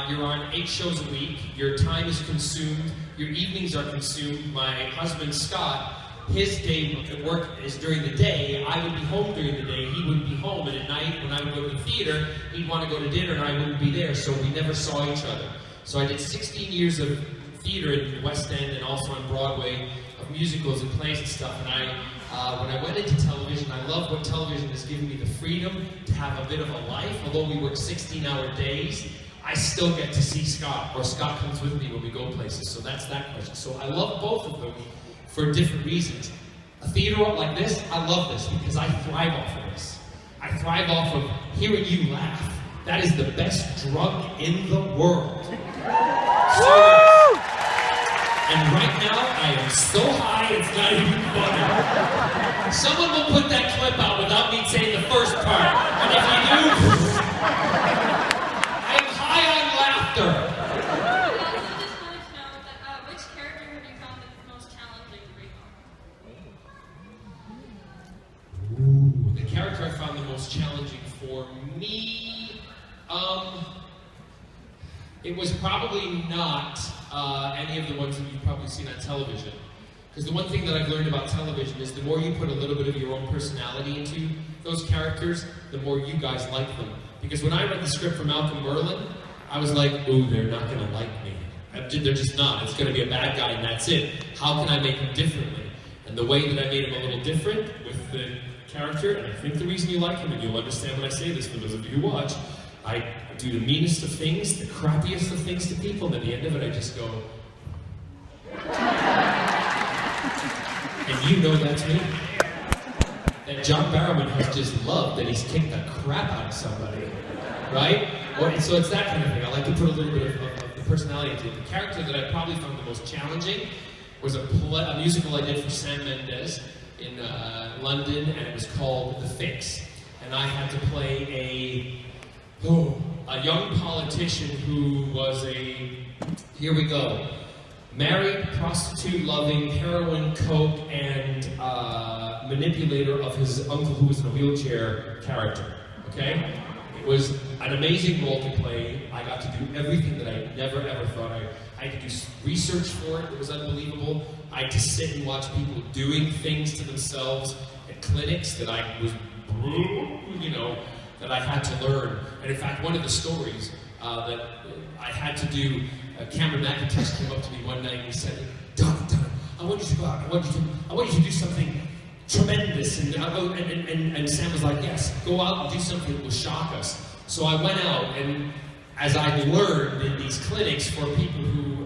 you're on 8 shows a week, your time is consumed, your evenings are consumed. My husband, Scott, his day at work is during the day. I would be home during the day, he wouldn't be home, and at night, when I would go to the theater, he'd want to go to dinner and I wouldn't be there, so we never saw each other. So I did 16 years of theater in the West End and also on Broadway, of musicals and plays and stuff, and when I went into television, I love what television has given me, the freedom to have a bit of a life. Although we work 16-hour days, I still get to see Scott, or Scott comes with me when we go places, so that's that question. So I love both of them for different reasons. A theater like this, I love this because I thrive off of this. I thrive off of hearing you laugh. That is the best drug in the world. And right now, I am so high, it's not even funny. Someone will put that clip out without me saying the first part. And if you do, I am high on laughter. I also just wanted to know that, which character have you found the most challenging to bring on? Ooh, the character I found the most challenging for me, it was probably not any of the ones that you've probably seen on television. Because the one thing that I've learned about television is the more you put a little bit of your own personality into those characters, the more you guys like them. Because when I read the script for Malcolm Merlin, I was like, ooh, they're not going to like me. They're just not. It's going to be a bad guy and that's it. How can I make him differently? And the way that I made him a little different with the character, and I think the reason you like him, and you'll understand when I say this for those of you who watch, I do the meanest of things, the crappiest of things to people, and at the end of it I just go, and you know that's me. That John Barrowman has just loved that he's kicked the crap out of somebody, right? So it's that kind of thing. I like to put a little bit of the personality into it. The character that I probably found the most challenging was a musical I did for Sam Mendes in London, and it was called The Fix. And I had to play a young politician who was here we go, married, prostitute-loving, heroin, coke, and manipulator of his uncle who was in a wheelchair character, okay? It was an amazing role to play. I got to do everything that I never ever thought I had to do research for it. It was unbelievable. I had to sit and watch people doing things to themselves at clinics that I was, that I had to learn. And in fact, one of the stories that I had to do, Cameron McIntosh came up to me one night and he said, Don, I want you to go out. I want you to do something tremendous. And Sam was like, yes, go out and do something that will shock us. So I went out, and as I learned in these clinics for people who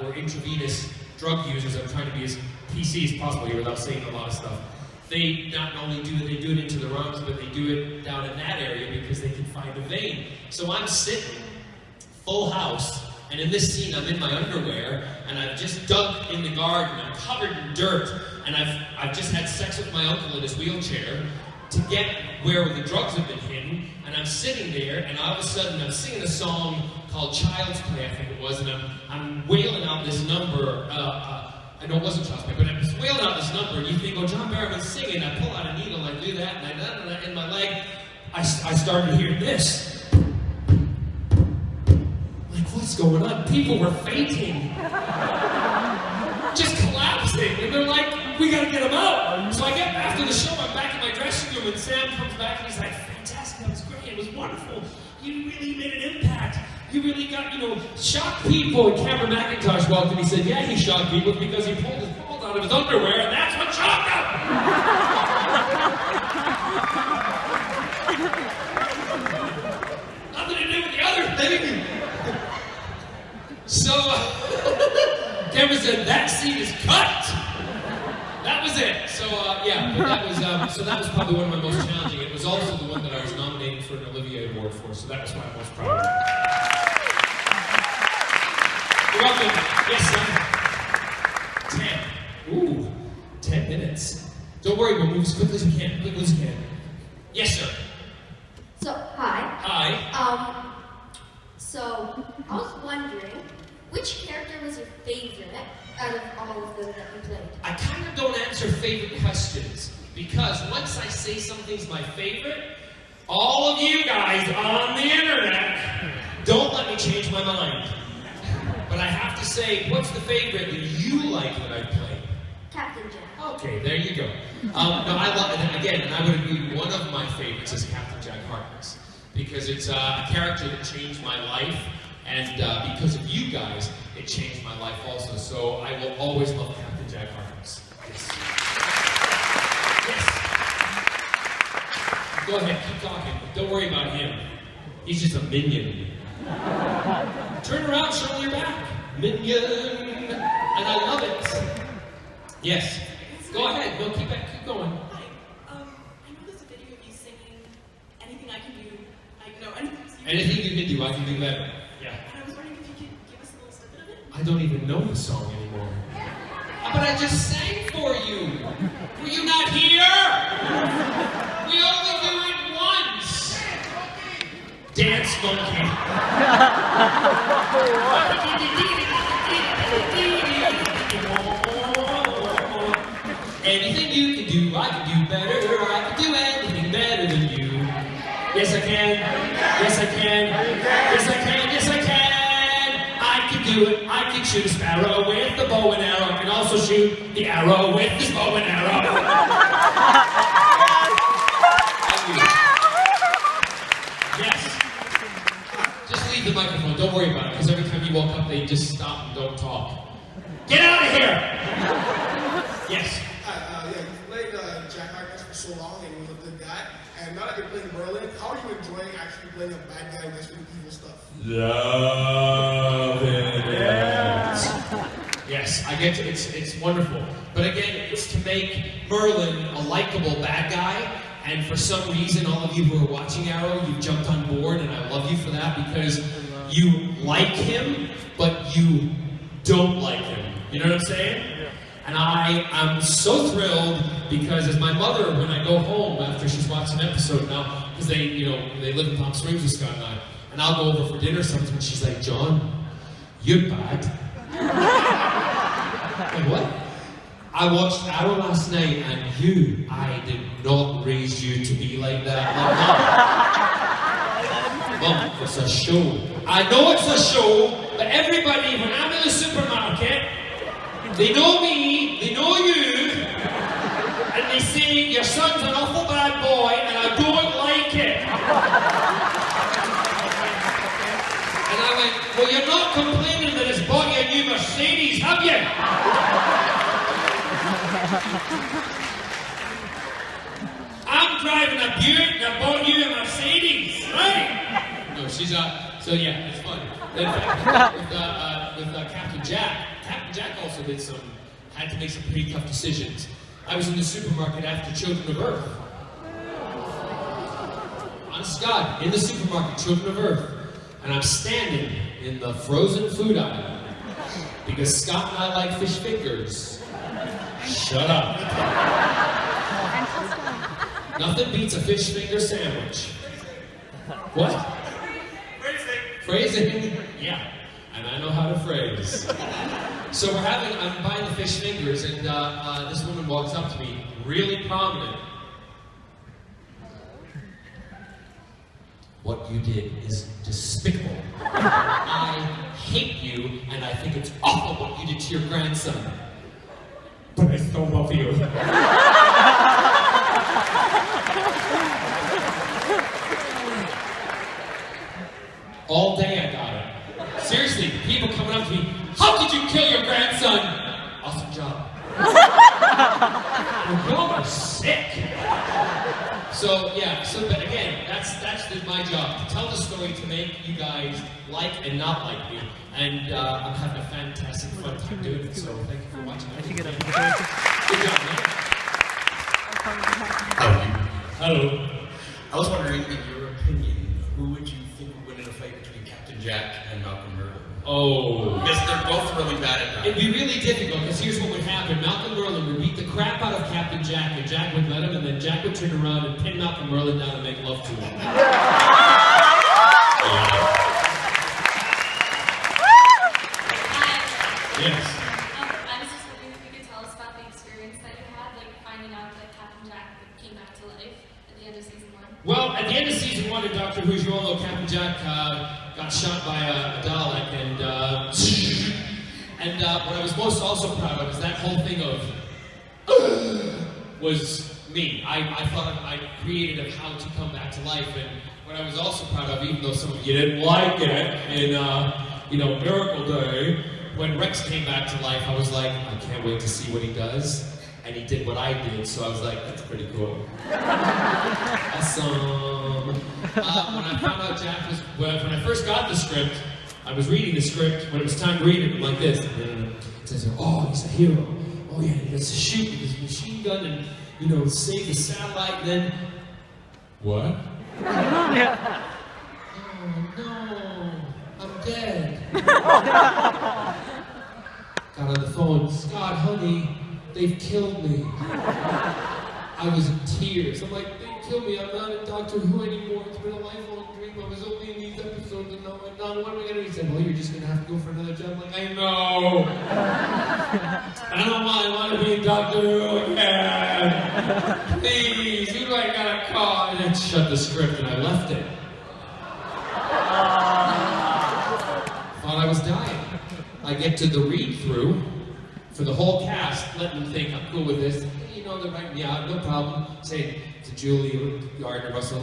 were intravenous drug users, I'm trying to be as PC as possible here without saying a lot of stuff. They not only do it into the lungs, but they do it down in that area because they can find a vein. So I'm sitting, full house, and in this scene I'm in my underwear, and I've just dug in the garden, I'm covered in dirt, and I've just had sex with my uncle in his wheelchair to get where the drugs have been hidden, and I'm sitting there, and all of a sudden I'm singing a song called Child's Play, I think it was, and I'm wailing out this number, I know it wasn't Child's Play, but I'm just wailing out this number, and you think, oh, John Barrowman's singing, I pull out a needle, I do that, and I in my leg, I started hearing this. Like, what's going on? People were fainting. Just collapsing, and they're like, we gotta get him out. So I get, after the show, I'm back in my dressing room, and Sam comes back, and he's like, fantastic, that was great, it was wonderful. You really made an impact. You really got, shocked people. And Cameron McIntosh walked in, he said, yeah, he shocked people because he pulled his balls out of his underwear, and that's what shocked him. Nothing to do with the other thing. So, Cameron said, that scene is cut. That was it. So, yeah, but that was probably one of my most challenging. It was also the one that I was nominated for an Olivier Award for, so that was why I'm most proud of it. You're welcome. Yes, 10. Ooh, 10 minutes. Don't worry, we'll move as quickly as we can. Quickly as we can. Yes, sir. So, hi. Hi. So So, I was wondering, which character was your favorite out of all of them that you played? I kind of don't answer favorite questions because once I say something's my favorite, all of you guys on the internet don't let me change my mind. But I have to say, what's the favorite that you like that I played? Captain Jack. Okay, there you go. No, I love it. Again, and I would agree, one of my favorites is Captain Jack Harkness because it's a character that changed my life, and because of you guys, it changed my life also. So I will always love Captain Jack Harkness. Yes. Yes. Go ahead, keep talking. Don't worry about him. He's just a minion. Turn around, show me your back. Minion. And I love it. Yes. Go ahead. No, keep going. Hi. I know there's a video of you singing Anything I Can Do. Anything you can do, I can do better. Yeah. And I was wondering if you could give us a little snippet of it. I don't even know the song anymore. But I just sang for you. Were you not here? We only do it once. Dance monkey. Anything you can do, I can do better. I can do anything better than you. Yes, I can. Yes, I can. Yes, I can. Yes, I can. I can do it. I can shoot a sparrow with the bow and arrow. I can also shoot the arrow with this bow and arrow. Yes. Just leave the microphone. Don't worry about it, because every time you walk up, they just stop and don't talk. Get out of here! Yes. Yeah, you've played Jack Harkness for so long and he was a good guy. And now that you're playing Merlin, how are you enjoying actually playing a bad guy against doing evil stuff? Love it. Yes, I get to, it's wonderful. But again, it's to make Merlin a likable bad guy. And for some reason, all of you who are watching Arrow, you've jumped on board, and I love you for that because you like him, but you don't like him. You know what I'm saying? And I'm so thrilled because as my mother, when I go home after she's watched an episode now, because they live in Palm Springs with Scott and I'll go over for dinner or something, and she's like, John, you're bad. Like, what? I watched Arrow last night, and I did not raise you to be like that. Mom, it's a show. I know it's a show, but everybody, when I'm in the supermarket, they know me, they know you, and they say, your son's an awful bad boy, and I don't like it. And I went, well, you're not complaining that it's bought you a new Mercedes, have you? I'm driving a Buick and I bought you a Mercedes, right? No, she's so yeah, it's fun. In fact, with Captain Jack also had to make some pretty tough decisions. I was in the supermarket after Children of Earth. Honest to God, in the supermarket, Children of Earth. And I'm standing in the frozen food aisle because Scott and I like fish fingers. Shut up. Nothing beats a fish finger sandwich. What? Phrasing? Yeah. And I know how to phrase. So I'm buying the fish fingers, and this woman walks up to me, really prominent. What you did is despicable. I hate you, and I think it's awful what you did to your grandson. But I still love you. All day I got it. Seriously, people coming up to me, how could you kill your grandson? Awesome job. You're all sick. So yeah, but again, that's my job, to tell the story, to make you guys like and not like me. And I'm having a fantastic fun time doing it, so thank you for watching. Good job, man. Hello. I was wondering, in your opinion, who would you think would win in a fight between Captain Jack and Malcolm Merlin? Oh. Because they're both really bad at that. It'd be really difficult, because here's what would happen. Malcolm Merlin would beat the crap out of Captain Jack, and Jack would let him, and then Jack would turn around and pin Malcolm Merlin down and make love to him. shot by a Dalek, and what I was most also proud of is that whole thing of was me. I thought I created of how to come back to life, and what I was also proud of, even though some of you didn't like it, in Miracle Day, when Rex came back to life, I was like, I can't wait to see what he does. And he did what I did, so I was like, that's pretty cool. Awesome. When I found out Jack was, when I first got the script, I was reading the script. When it was time to read it, like this. It says, oh, he's a hero. Oh yeah, he gets to shoot with his machine gun and, save the satellite, and then, what? Yeah. Oh no, I'm dead. Got on the phone, Scott, honey, they've killed me. I was in tears. I'm like, they killed me. I'm not in Doctor Who anymore. It's been a lifelong dream. I was only in these episodes and now I'm done. What am I going to do? He said, well, you're just going to have to go for another job. I'm like, I know. I don't want to be in Doctor Who again. Please, who do I got to call? And then shut the script and I left it. Thought I was dying. I get to the read-through for the whole cast, letting them think I'm cool with this. They're writing me out, no problem. Saying to Julie, Gardner, Russell,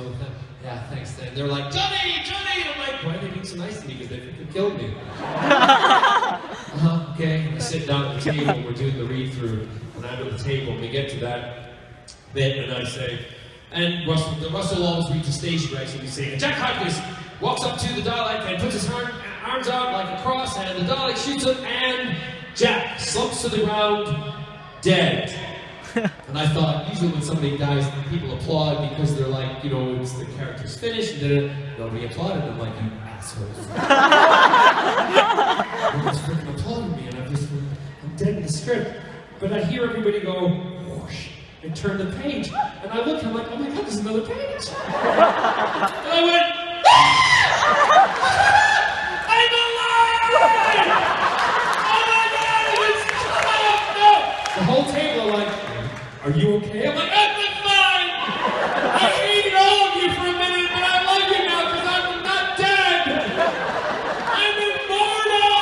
yeah, thanks. And they're like, Johnny! And I'm like, why are they being so nice to me? Because they freaking killed me. Okay. I sit down at the table, we're doing the read-through, and I'm at the table, and we get to that bit, and I say, and Russell always reads the stage direction, he's saying, Jack Harkness walks up to the Dalek and puts his arms out like a cross, and the Dalek shoots him, and Jack slumps to the ground, dead. And I thought, usually when somebody dies, people applaud because they're like, it's the character's finished, and then nobody applauded. I'm like, you assholes. Nobody's freaking applauding me, and I'm dead in the script. But I hear everybody go, whoosh, and turn the page. And I look, and I'm like, oh my God, there's another page. And I went, I'm alive! The whole table like, are you okay? I'm like, I'm fine! I hated all of you for a minute, but I love you now because I'm not dead! I'm immortal!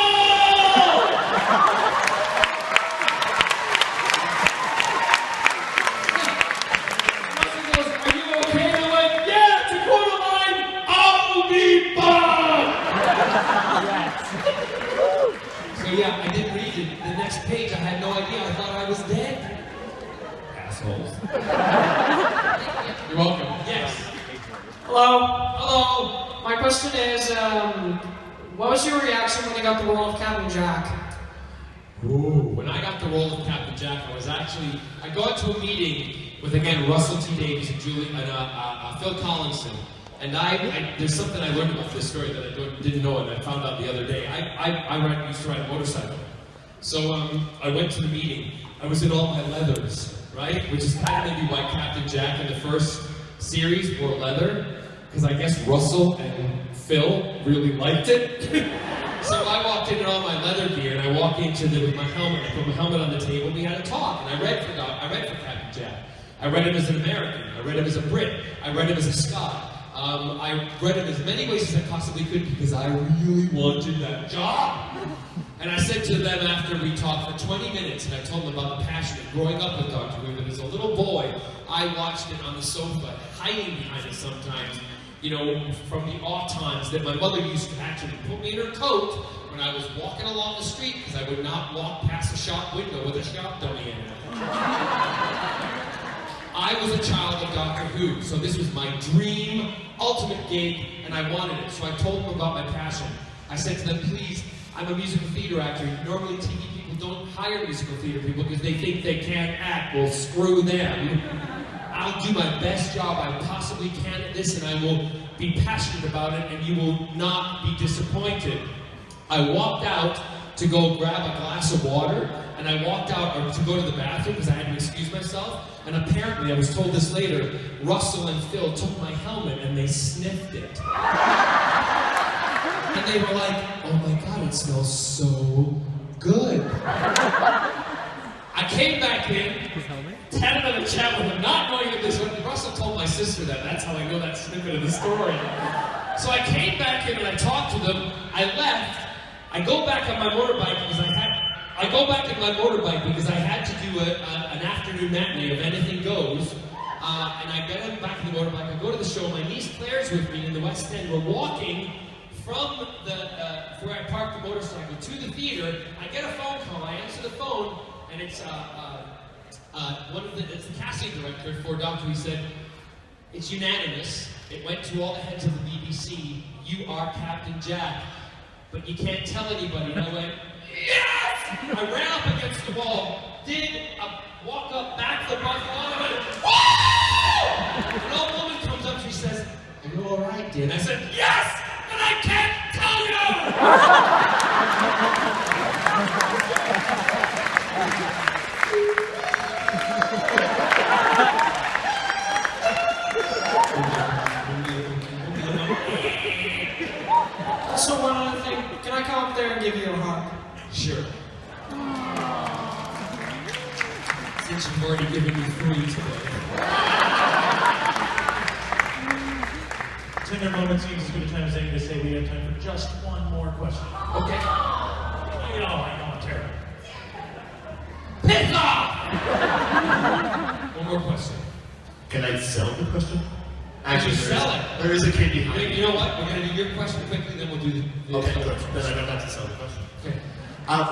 Russell goes, are you okay? And I'm like, yeah, to quote a line, I'll be fine! So yeah, I didn't read it. The next page, I had no idea. I thought I was dead. Assholes. You're welcome. Yes. Hello. Hello. My question is, what was your reaction when you got the role of Captain Jack? Ooh, when I got the role of Captain Jack, I got to a meeting with, again, Russell T. Davies and Phil Collinson. And there's something I learned about this story that I didn't know, and I found out the other day. I used to ride a motorcycle. So I went to the meeting. I was in all my leathers, right? Which is kind of maybe why Captain Jack in the first series wore leather, because I guess Russell and Phil really liked it. So I walked in all my leather gear, and I walked into with my helmet. I put my helmet on the table, and we had a talk, and I read for Captain Jack. I read him as an American. I read him as a Brit. I read him as a Scot. I read him as many ways as I possibly could because I really wanted that job. And I said to them after we talked for 20 minutes, and I told them about the passion of growing up with Dr. Who, that as a little boy, I watched it on the sofa, hiding behind it sometimes, from the off times that my mother used to actually put me in her coat when I was walking along the street because I would not walk past a shop window with a shop dummy in it. I was a child of Doctor Who, so this was my dream, ultimate gig, and I wanted it. So I told them about my passion. I said to them, please, I'm a musical theater actor. Normally TV people don't hire musical theater people because they think they can't act. Well, screw them. I'll do my best job I possibly can at this, and I will be passionate about it, and you will not be disappointed. I walked out to go grab a glass of water, and I walked out to go to the bathroom because I had to excuse myself, and apparently, I was told this later, Russell and Phil took my helmet and they sniffed it. And they were like, oh my God, it smells so good. I came back in, had another chat with him, not knowing that this was, Russell told my sister that, that's how I know that snippet of the story. So I came back in and I talked to them. I left. I go back on my motorbike because I had to do an afternoon matinee of Anything Goes. And I get back in the motorbike. I go to the show. My niece Claire's with me in the West End. We're walking from where I parked the motorcycle to the theater. I get a phone call. I answer the phone, and it's it's the casting director for Doctor Who. He said, "It's unanimous. It went to all the heads of the BBC. You are Captain Jack, but you can't tell anybody." And I went, "Yes!" I ran up against the wall, did a walk up, backflip off the wall, and I went, "Woo!" An old woman comes up, she says, "Are you all right, dear?" And I said, "Yes, and I can't tell you!" Also, one other thing. Can I come up there and give you a hug? Sure. Since you've already given me 3 today. Tender moment seems as good a time as any to say we have time for just one more question. Okay. I know, I'm terrible. Piss off! One more question. Can I sell the question? Actually, sell it. There is a kid behind Wait, me. you know what? We're going to do your question quickly, then we'll do the Okay, other good. question. Then I don't have to sell the question. Okay.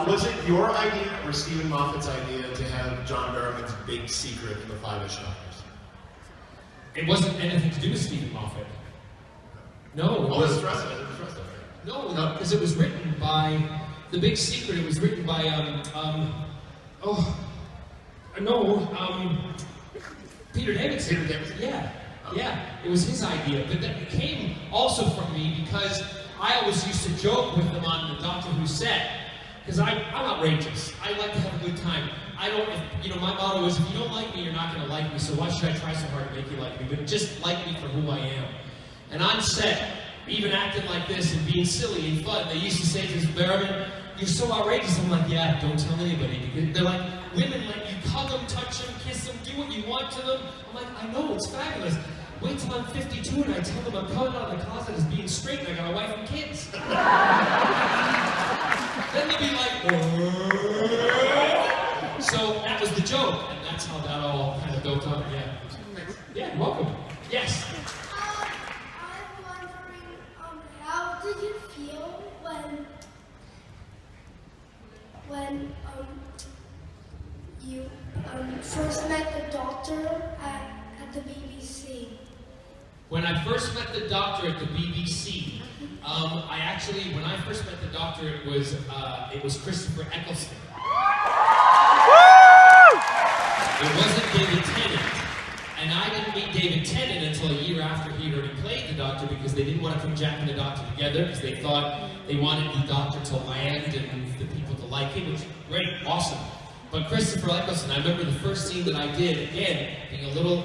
Was it your idea or Stephen Moffat's idea to have John Barrowman's big secret in the 5-ish Doctors? It wasn't anything to do with Stephen Moffat. No. Oh, it's trust it. No, because it was written by The Big Secret. It was written by Peter Davidson. Peter Davidson? Yeah. Yeah, it was his idea, but that came also from me because I always used to joke with them on the Doctor Who set, because I'm outrageous. I like to have a good time. My motto is, if you don't like me, you're not going to like me, so why should I try so hard to make you like me? But just like me for who I am. And on set, even acting like this and being silly and fun, they used to say to us, "Barrowman, you're so outrageous." I'm like, "Yeah, don't tell anybody." They're like, "Women let you hug them, touch them, kiss them, do what you want to them." I'm like, "I know, it's fabulous. Wait till I'm 52 and I tell them I'm coming out of the closet as being straight and I got a wife and kids." Then they'll be like, "Whoa." So that was the joke, and that's how that all kind of built up, yeah. Yeah, you're welcome. Yes? I'm wondering, how did you feel when you first met the Doctor at the BBC? When I first met the Doctor at the BBC, when I first met the Doctor, it was Christopher Eccleston. It wasn't David Tennant, and I didn't meet David Tennant until a year after he'd already played the Doctor, because they didn't want to put Jack and the Doctor together, because they thought they wanted the Doctor to land and the people to like him, which is great, awesome. But Christopher Eccleston, I remember the first scene that I did, again, being a little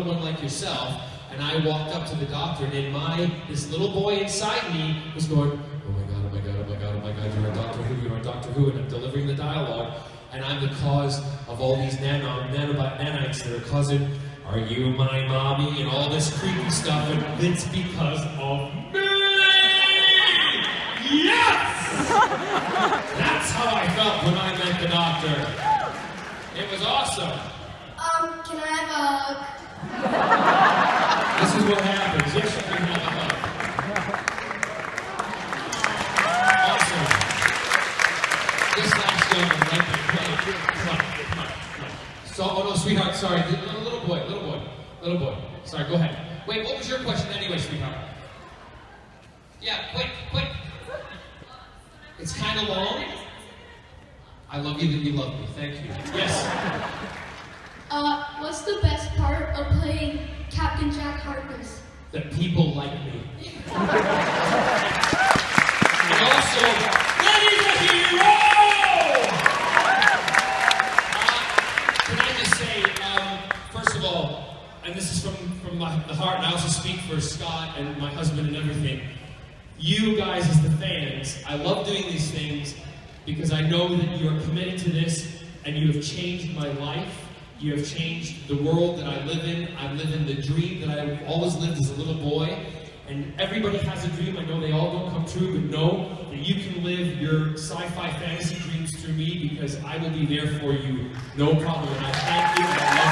one like yourself, and I walked up to the Doctor, and this little boy inside me was going, "Oh my God, oh my God, oh my God, oh my God, you're a Doctor Who, you're a Doctor Who," and I'm delivering the dialogue, and I'm the cause of all these nanites that are causing, "Are you my mommy?" and all this creepy stuff, and it's because of me! Yes! That's how I felt when I met the Doctor. It was awesome. Can I have a hug? This is what happens. Yes, you can have a hug. Awesome. This last gentleman right there. Come on. So, oh no, sweetheart, sorry. Little boy. Sorry, go ahead. Wait, what was your question anyway, sweetheart? Yeah, quick. It's kind of long. I love you that you love me. Thank you. Yes. What's the best part of playing Captain Jack Harkness? That people like me. And also, that he's a hero! Can I just say, first of all, and this is from the heart, and I also speak for Scott and my husband and everything, you guys as the fans, I love doing these things because I know that you are committed to this and you have changed my life. You have changed the world that I live in. I live in the dream that I've always lived as a little boy. And everybody has a dream. I know they all don't come true, but know that you can live your sci-fi fantasy dreams through me because I will be there for you. No problem. And I thank you. And I love